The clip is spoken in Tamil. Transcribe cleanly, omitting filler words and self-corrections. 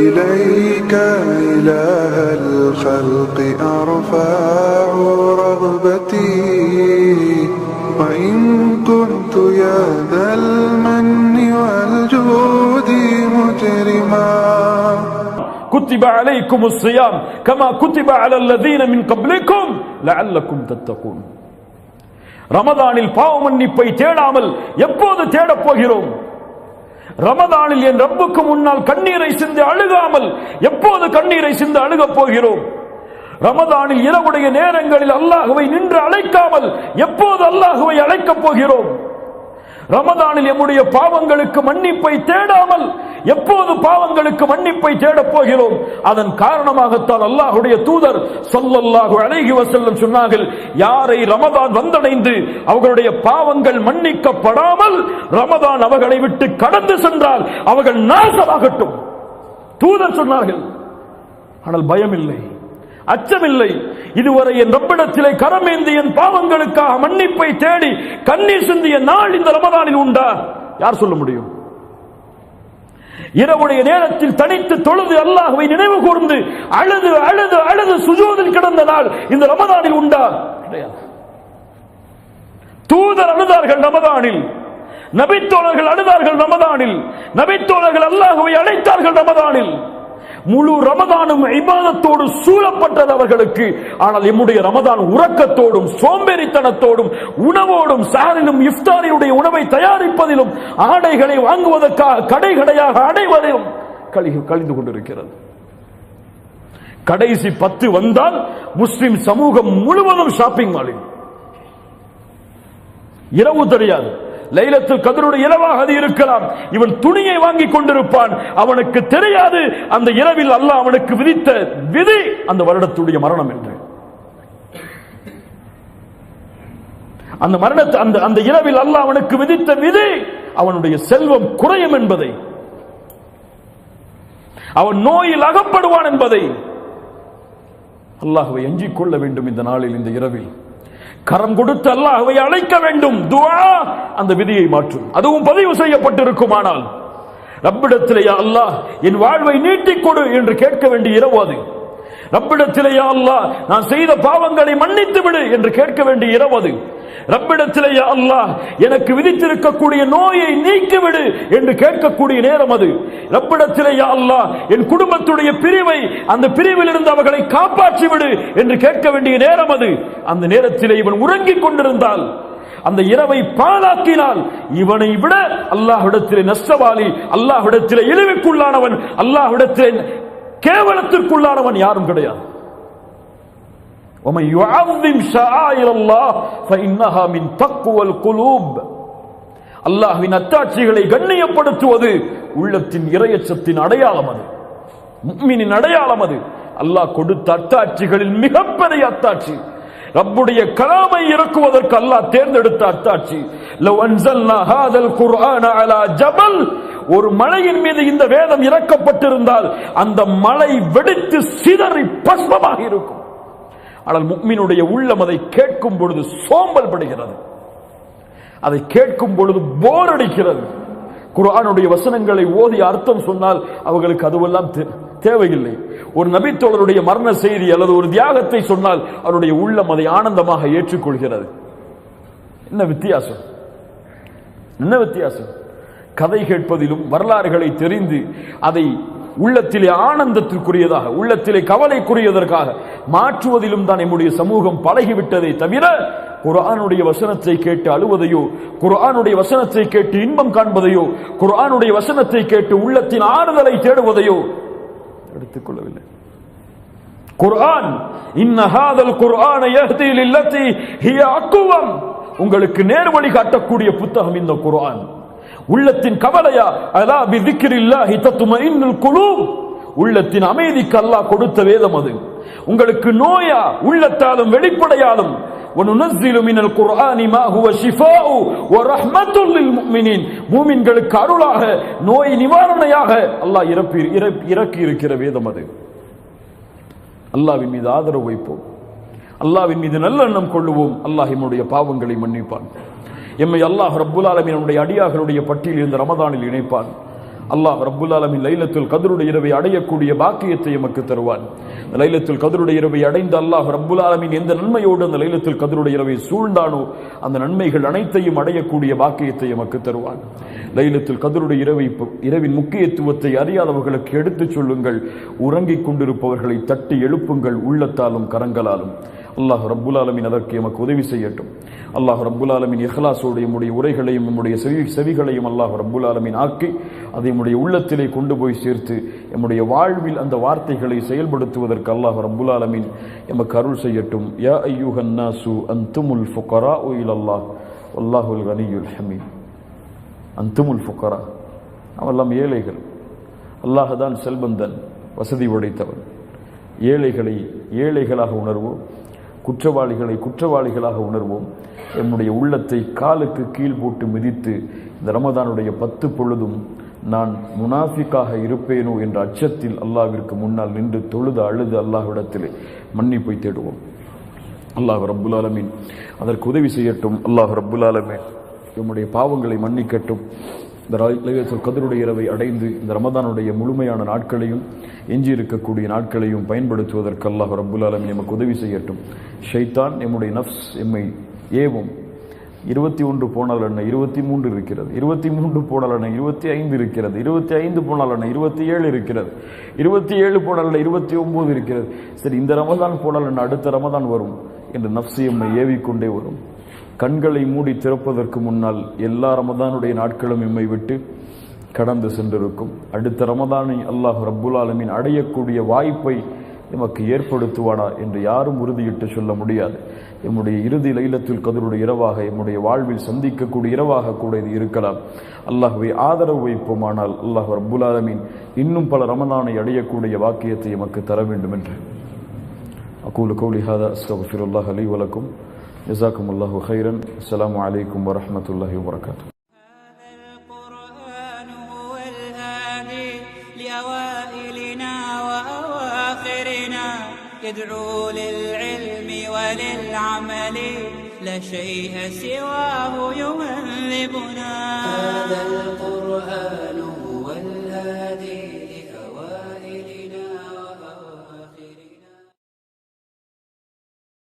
إليك إله الخلق أرفع رغبتي وإن كنت يا ذا المن والجود مجرما كتب عليكم الصيام كما كتب على الذين من قبلكم لعلكم تتقون. ரமதானில் பாவ மன்னிப்பை தேடாமல் எப்போது தேடப் போகிறோம்? ரமதானில் என் ரப்புக்கு முன்னால் கண்ணீரை சிந்து அழுகாமல் எப்போது கண்ணீரை சிந்து அழுகப் போகிறோம்? ரமதானில் இரவுடைய நேரங்களில் அல்லாஹ்வை நின்று அழைக்காமல் எப்போது அல்லாஹ்வை அழைக்கப் போகிறோம்? ரமதானில் நம்முடைய பாவங்களுக்கு மன்னிப்பை தேடாமல் எப்போது பாவங்களுக்கு மன்னிப்பை தேடப் போகிறோம்? அதன் காரணமாகத்தான் அல்லாஹ்வுடைய தூதர் ஸல்லல்லாஹு அலைஹி வஸல்லம் சொன்னார்கள், யாரை ரமதான் வந்தடைந்து அவர்களுடைய பாவங்கள் மன்னிக்கப்படாமல் ரமதான் அவர்களை விட்டு கடந்து சென்றால் அவர்கள் நாசமாகட்டும். தூதர் சொன்னார்கள். ஆனால் பயமில்லை, அச்சமில்லை. இதுவரை என் ரப்பிடத்திலே கரமேந்தி என் பாவங்களுக்காக மன்னிப்பை தேடி கண்ணீர் சிந்திய நாள் இந்த ரமதானில் உண்டா? யார் சொல்ல முடியும்? இரவுடைய நேரத்தில் தனித்து தொழுது அல்லாஹ்வை நினைவு கூர்ந்து அழுது அழுது அழுது சுஜூதில் கிடந்த நாள் இந்த ரமதானில் உண்டா? கிடையாது. தூதர் அழுதார்கள் ரமதானில், நபித்தோழர்கள் அழுதார்கள் ரமதானில், நபித்தோழர்கள் அல்லாஹ்வை அழைத்தார்கள் ரமதானில். முழு ரமதானும் இபாதத்தோடு சூழப்பட்டது அவர்களுக்கு. ஆனால் நம்முடைய ரமதான் உறக்கத்தோடும் சோம்பேறித்தனத்தோடும் உணவோடும் சாரிலும் இஃப்தாரியுடைய உணவை தயாரிப்பதிலும் ஆடைகளை வாங்குவதற்காக கடை கடையாக அடைவதிலும் கழிந்து கொண்டிருக்கிறது. கடைசி 10 வந்தால் முஸ்லிம் சமூகம் முழுவதும் ஷாப்பிங் மாலில். இரவு தெரியாது, லைலத்துல் கத்ருடைய இரவாக அது இருக்கலாம். இவன் துணியை வாங்கி கொண்டிருப்பான், அவனுக்கு தெரியாது அந்த இரவில் அல்லாஹ் அவனுக்கு விதித்த விதி அந்த வருடத்துடைய மரணம் என்று. அந்த மரணத்தை அந்த இரவில் அல்லாஹ் அவனுக்கு விதித்த விதி அவனுடைய செல்வம் குறையும் என்பதை, அவன் நோயில் அகப்படுவான் என்பதை. அல்லாஹ்வை அஞ்சிக் கொள்ள வேண்டும் இந்த நாளில், இந்த இரவில் கரம் கொடுத்து அல்லாஹ்வை அழைக்க வேண்டும். துஆ அந்த விதியை மாற்றும். அதுவும் பதிவு செய்யப்பட்டிருக்குமானால் ரப்பிடத்திலே யா அல்லாஹ் என் வாழ்வை நீட்டிக் கொடு என்று கேட்க வேண்டிய இரவு அது. ரப்பிடத்திலே யா அல்லாஹ் நான் செய்த பாவங்களை மன்னித்து விடு என்று கேட்க வேண்டிய இரவு அது. ரப்பிடத்திலே யா அல்லாஹ் எனக்கு விதித்திருக்கக்கூடிய நோயை நீக்கிவிடு என்று கேட்கக்கூடிய நேரம் அது. ரப்பிடத்திலே யா அல்லாஹ் என் குடும்பத்துடைய பிரிவை, அந்த பிரிவில் இருந்து அவர்களை காப்பாற்றி விடு என்று கேட்க வேண்டிய நேரம் அது. அந்த நேரத்திலே இவன் உறங்கிக் கொண்டிருந்தால், அந்த இரவை பாழாக்கினால் இவனை விட அல்லாஹ்விடத்திலே நஷ்டவாளி, அல்லாஹ்விடத்திலே இழிவுக்குள்ளானவன், அல்லாஹ்விடத்திலே கேவலத்திற்குள்ளானவன் யாரும் கிடையாது. وَمَنْ يُعَظِّمْ شَعَائِرَ اللَّهِ فَإِنَّهَا مِنْ تَقْوَى الْقُلُوبِ. அல்லாஹ்வின் அத்தாட்சிகளை கண்ணியப்படுத்துவது உள்ளத்தின் இறையச்சத்தின் அடையாளம், அது முஃமினின் அடையாளம். அது அல்லாஹ் கொடுத்த அத்தாட்சிகளில் மிகப்பெரிய அத்தாட்சி. ரப்புடைய கலாமை இறக்குவதற்கு அல்லாஹ் தேர்ந்தெடுத்த அத்தாட்சி. لَوْ أَنزَلْنَا هَذَا الْقُرْآنَ عَلَى جَبَلٍ. ஒரு மலையின் மீது இந்த வேதம் இறக்கப்பட்டிருந்தால் அந்த மலை வெடித்து சிதறி பஸ்மமாக இருக்கும். ஆனால் முஃமினுடைய உள்ளம் அதை கேட்கும் பொழுது சோம்பல் படுகிறது, அதை கேட்கும் பொழுது போர் அடிக்கிறது. குர்ஆனுடைய வசனங்களை ஓதி அர்த்தம் சொன்னால் அவர்களுக்கு அதுவெல்லாம் தேவையில்லை. ஒரு நபித்தோழருடைய மரண செய்தி அல்லது ஒரு தியாகத்தை சொன்னால் அவருடைய உள்ளம் அதை ஆனந்தமாக ஏற்றுக்கொள்கிறது. என்ன வித்தியாசம்? என்ன வித்தியாசம்? கதை கேட்பதிலும் வரலாறுகளை தெரிந்து அதை உள்ளத்திலே ஆனந்தத்திற்குரியதாக, உள்ளத்திலே கவலைக்குரியதற்காக மாற்றுவதிலும் தான் நம்முடைய சமூகம் பழகிவிட்டதை தவிர குர்ஆனுடைய வசனத்தை கேட்டு அழுவதையோ, குர்ஆனுடைய வசனத்தை கேட்டு இன்பம் காண்பதையோ, குர்ஆனுடைய வசனத்தை கேட்டு உள்ளத்தின் ஆறுதலை தேடுவதையோ எடுத்துக்கொள்ளவில்லை. குர்ஆன் இன்ன ஹாதல் குர்ஆன யஹ்தி லில்லதி ஹிய அக்வம். உங்களுக்கு நேர்வழி காட்டக்கூடிய புத்தகம் இந்த குர்ஆன். உள்ளத்தின் கவலையா? அலா பிதிக்ரில்லாஹி தத்மஇன்னுல் குலூப். உள்ளத்தின் அமைதிக்கு அல்லாஹ் கொடுத்த வேதம் அது. உங்களுக்கு நோயா? உள்ளத்தாலும் வெளிப்படையாலும் வனுனஸ்ஸிலு மினல் குர்ஆனி மா ஹுவ ஷிஃபாஉ வ ரஹ்மத்துல் லில் முஃமினீன். மூமின்களுக்கு அருளாக, நோய் நிவாரணையாக அல்லாஹ் இறக்கி இருக்கிற வேதம் அது. அல்லாஹ்வின் மீது ஆதரவு வைப்போம், அல்லாஹ்வின் மீது நல்லெண்ணம் கொள்ளுவோம். அல்லாஹ் நம்முடைய பாவங்களை மன்னிப்பான். எம்மை அல்லாஹ் ரப்புல் ஆலமீன் நம்முடைய அடியார்களுடைய பட்டியலில் இந்த ரமதானில் இணைப்பான். அல்லாஹ் ரப்புல் ஆலமீன் லைலத்துல் கத்ருடைய இரவை அடையக்கூடிய பாக்கியத்தை எமக்கு தருவான். லைலத்துல் கத்ருடைய இரவை அடைந்த அல்லாஹ் ரப்புல் ஆலமீன் எந்த நன்மையோடு அந்த லைலத்துல் கத்ருடைய இரவை சூழ்ந்தானோ அந்த நன்மைகள் அனைத்தையும் அடையக்கூடிய பாக்கியத்தை எமக்கு தருவான். லைலத்துல் கத்ருடைய இரவின் முக்கியத்துவத்தை அறியாதவர்களுக்கு எடுத்துச் சொல்லுங்கள். உறங்கிக் கொண்டிருப்பவர்களை தட்டி எழுப்புங்கள், உள்ளத்தாலும் கரங்களாலும். அல்லாஹ் ரப்புல் ஆலமீன் அதற்கு எமக்கு உதவி செய்யட்டும். அல்லாஹ் ரப்புல் ஆலமீன் இஹ்லாஸோடு நம்முடைய உரைகளையும் நம்முடைய செவிகளையும் அல்லாஹ் ரப்புல் ஆலமீன் ஆக்கி அதை நம்முடைய உள்ளத்திலே கொண்டு போய் சேர்த்து நம்முடைய வாழ்வில் அந்த வார்த்தைகளை செயல்படுத்துவதற்கு அல்லாஹ் ரப்புல் ஆலமீன் எமக்கு அருள் செய்யட்டும். யா அய்யுஹன் நாசு அன்துமுல் ஃபுகராஉ இலல்லாஹ் வல்லாஹுல் கனியுல் ஹமீத். அன்துமுல் ஃபுகரா, அவெல்லாம் ஏழைகள். அல்லாஹ் தான் செல்வந்தன், வசதி உடைத்தவன். ஏழைகளை ஏழைகளாக உணர்வோம், குற்றவாளிகளை குற்றவாளிகளாக உணர்வோம். என்னுடைய உள்ளத்தை காலுக்கு கீழ் போட்டு மிதித்து இந்த ரமதானுடைய 10 பொழுதும் நான் முனாஃபிக்காக இருப்பேனோ என்ற அச்சத்தில் அல்லாஹ்விற்கு முன்னால் நின்று தொழுது அழுது அல்லாஹ்விடத்திலே மன்னிப்பை தேடுவோம். அல்லாஹ் ரப்புல் ஆலமீன் அதற்கு உதவி செய்யட்டும். அல்லாஹ் ரப்புல் ஆலமீன் நம்முடைய பாவங்களை மன்னிக்கட்டும். இந்த லைலத்துல் கத்ருடைய இரவை அடைந்து இந்த ரமதானுடைய முழுமையான நாட்களையும் எஞ்சி இருக்கக்கூடிய நாட்களையும் பயன்படுத்துவதற்கு அல்லாஹ் ரப்புல் ஆலமீன் நமக்கு உதவி செய்யட்டும். ஷைத்தான் நம்முடைய நஃப்ஸ் எம்மை ஏவும். 21 போனால் என்ன 23 இருக்கிறது, 23 போனால் என்ன 25 இருக்கிறது, 25 போனால் என்ன 27 இருக்கிறது, 27 போனால் என்ன 29 இருக்கிறது. சரி, இந்த ரமதான் போனால் என்ன அடுத்த ரமதான் வரும் என்று நஃப்ஸ் எம்மை ஏவிக்கொண்டே வரும். கண்களை மூடி திறப்பதற்கு முன்னால் எல்லா ரமதானுடைய நாட்களும் எம்மை விட்டு கடந்து சென்றிருக்கும். அடுத்த ரமதானை அல்லாஹ் ரப்புல் ஆலமீன் அடையக்கூடிய வாய்ப்பை எமக்கு ஏற்படுத்துவானா என்று யாரும் உறுதியிட்டு சொல்ல முடியாது. எம்முடைய இறுதி லைலத்துல் கத்ருடைய இரவாக எம்முடைய வாழ்வில் சந்திக்கக்கூடிய இரவாக கூட இது இருக்கலாம். அல்லாஹ்வை ஆதரவு வைப்போமானால் அல்லாஹ் ரப்புல் ஆலமீன் இன்னும் பல ரமதானை அடையக்கூடிய வாக்கியத்தை எமக்கு தர வேண்டும் என்று அகூலு கௌலி ஹாதா அஸ்தக்ஃபிருல்லாஹ் லீ வ லக்கும். ஜஸாக்குமுல்லாஹு கைரன். அஸ்ஸலாமு அலைக்கும் வரஹ்மத்துல்லாஹி வபரகாத்துஹு. يدعو للعلم وللعمل لا شيء سواه يهذبنا.